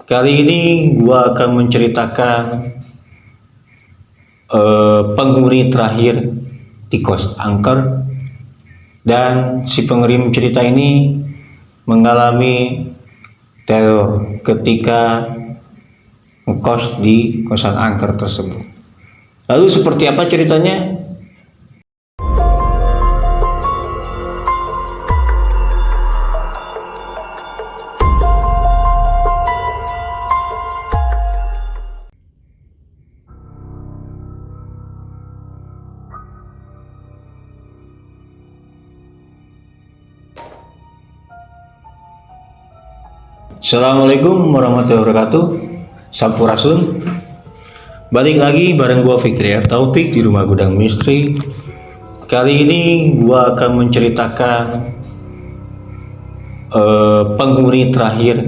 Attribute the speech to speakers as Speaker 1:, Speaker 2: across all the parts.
Speaker 1: Kali ini gua akan menceritakan penghuni terakhir di kos angker, dan si pengirim cerita ini mengalami teror ketika ngekos di kosan angker tersebut. Lalu seperti apa ceritanya? Assalamualaikum warahmatullahi wabarakatuh. Sampurasun. Balik lagi bareng gua Fikri Taufik di Rumah Gudang Misteri. Kali ini gua akan menceritakan penghuni terakhir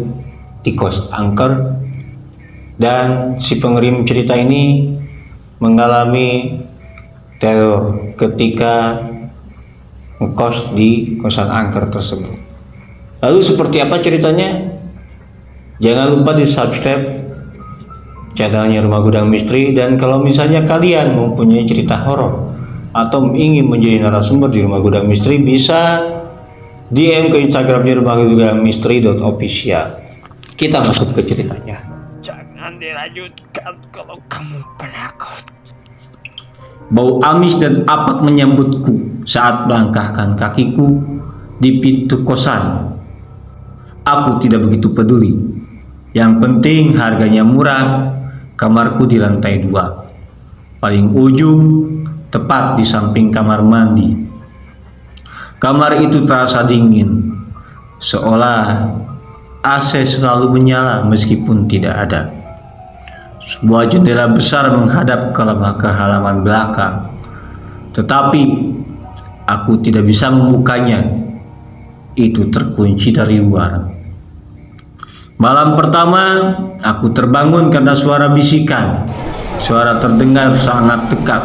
Speaker 1: di kos angker, dan si pengirim cerita ini mengalami teror ketika ngekos di kosan angker tersebut. Lalu seperti apa ceritanya? Jangan lupa di subscribe channelnya Rumah Gudang Misteri, dan kalau misalnya kalian mempunyai cerita horor atau ingin menjadi narasumber di Rumah Gudang Misteri, bisa DM ke Instagramnya Rumah Gudang Misteri.official. Kita masuk ke ceritanya.
Speaker 2: Jangan dilanjutkan kalau kamu penakut.
Speaker 1: Bau amis dan apek menyambutku saat melangkahkan kakiku di pintu kosan. Aku tidak begitu peduli. Yang penting harganya murah. Kamarku di lantai 2, paling ujung, tepat di samping kamar mandi. Kamar itu terasa dingin, seolah AC selalu menyala meskipun tidak ada. Sebuah jendela besar menghadap ke halaman belakang, tetapi aku tidak bisa membukanya. Itu terkunci dari luar. Malam pertama, aku terbangun karena suara bisikan. Suara terdengar sangat dekat,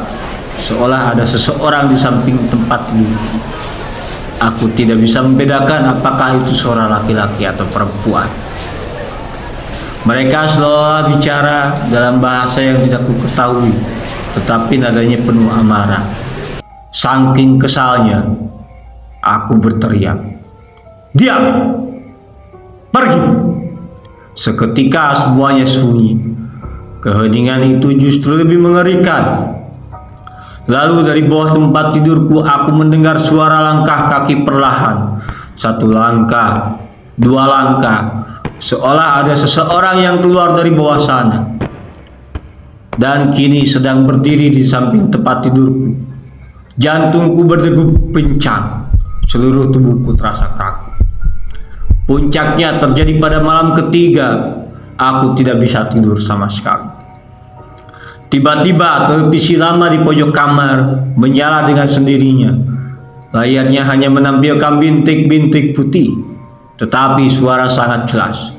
Speaker 1: seolah ada seseorang di samping tempat tidur. Aku tidak bisa membedakan apakah itu suara laki-laki atau perempuan. Mereka selalu bicara dalam bahasa yang tidak kuketahui, tetapi nadanya penuh amarah. Saking kesalnya, aku berteriak, "Diam! Pergi!" Seketika semuanya sunyi. Keheningan itu justru lebih mengerikan. Lalu dari bawah tempat tidurku aku mendengar suara langkah kaki perlahan. 1 langkah, 2 langkah, seolah ada seseorang yang keluar dari bawah sana, dan kini sedang berdiri di samping tempat tidurku. Jantungku berdegup kencang, seluruh tubuhku terasa kaku. Puncaknya terjadi pada malam ketiga. Aku tidak bisa tidur sama sekali. Tiba-tiba televisi lama di pojok kamar menyala dengan sendirinya. Layarnya hanya menampilkan bintik-bintik putih, tetapi suara sangat jelas.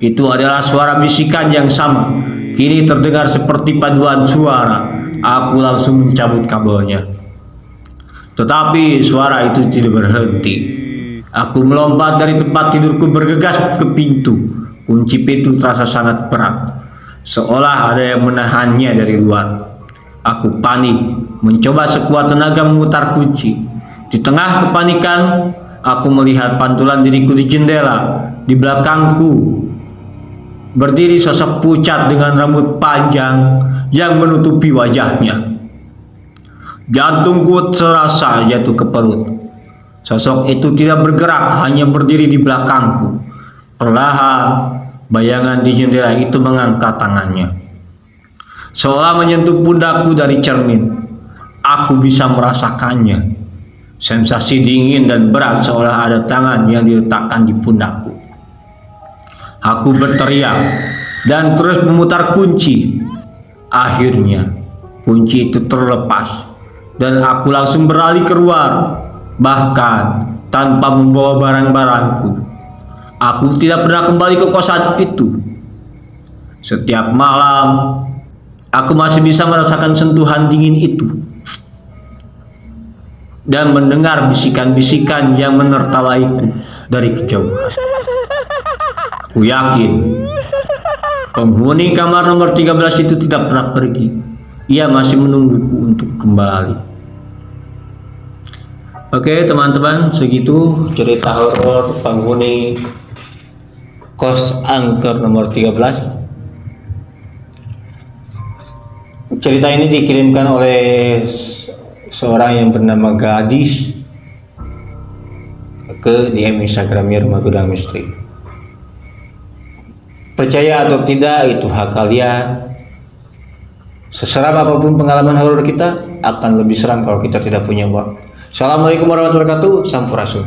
Speaker 1: Itu adalah suara bisikan yang sama. Kini terdengar seperti paduan suara. Aku langsung mencabut kabelnya, tetapi suara itu tidak berhenti. Aku melompat dari tempat tidurku, bergegas ke pintu. Kunci pintu terasa sangat berat, seolah ada yang menahannya dari luar. Aku panik, mencoba sekuat tenaga memutar kunci. Di tengah kepanikan, aku melihat pantulan diriku di jendela. Di belakangku berdiri sosok pucat dengan rambut panjang yang menutupi wajahnya. Jantungku terasa jatuh ke perut. Sosok itu tidak bergerak, hanya berdiri di belakangku. Perlahan, bayangan di jendela itu mengangkat tangannya, seolah menyentuh pundakku dari cermin. Aku bisa merasakannya. Sensasi dingin dan berat, seolah ada tangan yang diletakkan di pundakku. Aku berteriak dan terus memutar kunci. Akhirnya, kunci itu terlepas, dan aku langsung berlari keluar. Bahkan tanpa membawa barang-barangku. Aku tidak pernah kembali ke kosan itu. Setiap malam, aku masih bisa merasakan sentuhan dingin itu dan mendengar bisikan-bisikan yang menertawaiku dari kejauhan. Aku yakin Penghuni kamar nomor 13 itu tidak pernah pergi. Ia masih menungguku untuk kembali. Oke teman-teman, segitu cerita horor penghuni kos angker nomor 13. Cerita ini dikirimkan oleh seorang yang bernama Gadis ke DM Instagramnya Rumah Gudang Misteri. Percaya atau tidak itu hak kalian. Seseram apapun pengalaman horor kita, akan lebih seram kalau kita tidak punya uang. Assalamualaikum warahmatullahi wabarakatuh. Sampurasun.